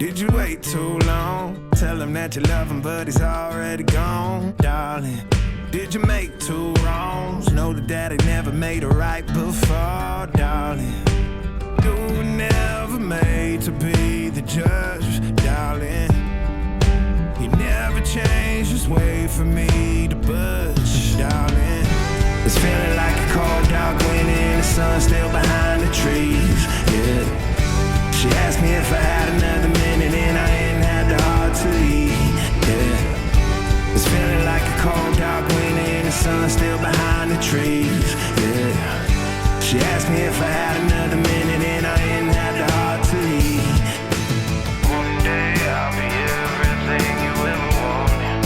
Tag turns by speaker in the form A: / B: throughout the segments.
A: Did you wait too long? Tell him that you love him, but he's already gone, darling. Did you make two wrongs? Know that daddy never made a right before, darling. You were never made to be the judge, darling. He never changed his way for me to budge, darling. It's feeling like a cold dark winter, the sun still behind the trees, yeah. She asked me if I had another minute and I ain't had the heart to eat, yeah. It's feeling like a cold dark winter and the sun still behind the trees, yeah. She asked me if I had another minute and I ain't had the heart to eat. One day I'll be everything you ever wanted,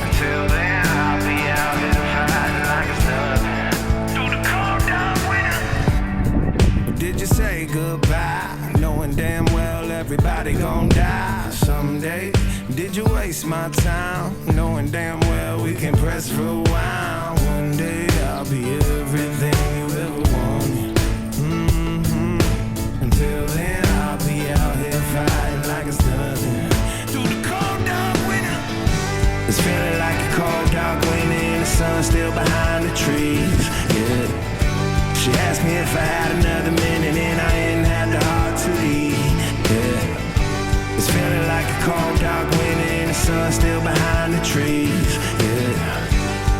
A: Until then I'll be out here fighting like it's nothing through the cold dark winter. Did you say goodbye, knowing damn well everybody gon' die someday? Did you waste my time, knowing damn well we can press rewind? One day I'll be everything you ever wanted, Until then I'll be out here fighting like it's nothing through the cold dark winter. It's feeling like a cold dark winter and the sun still behind the trees, yeah. She asked me if I had another minute and I ain't had the heart to eat, yeah. It's feeling like a cold dark winter and the sun still behind the trees, yeah.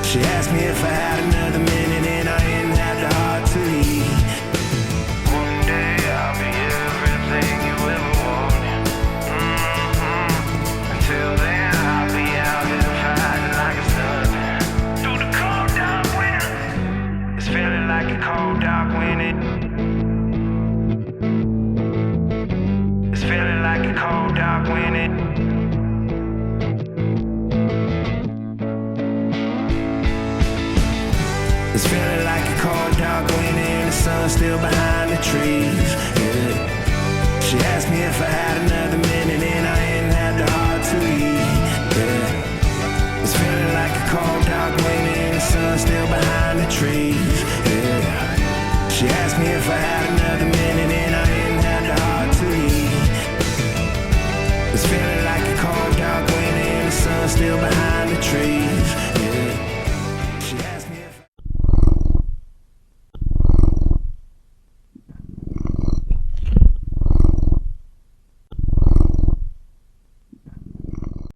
A: She asked me if I had another minute and I ain't had the heart to eat. One day I'll be everything you ever wanted, Until then I'll be out here fighting like it's nothing through the cold dark winter. It's feeling like a cold dark winter. It's feeling like a cold dark winter. It's feeling like a cold dark winter and the sun still behind the trees, yeah. She asked me if I had another minute and I ain't had the heart to eat, yeah. It's feeling like a cold dark winter and the sun still behind the trees, yeah. She asked me if I had another minute and I ain't had the heart to eat. It's feeling like a cold dark winter and the sun still behind the trees.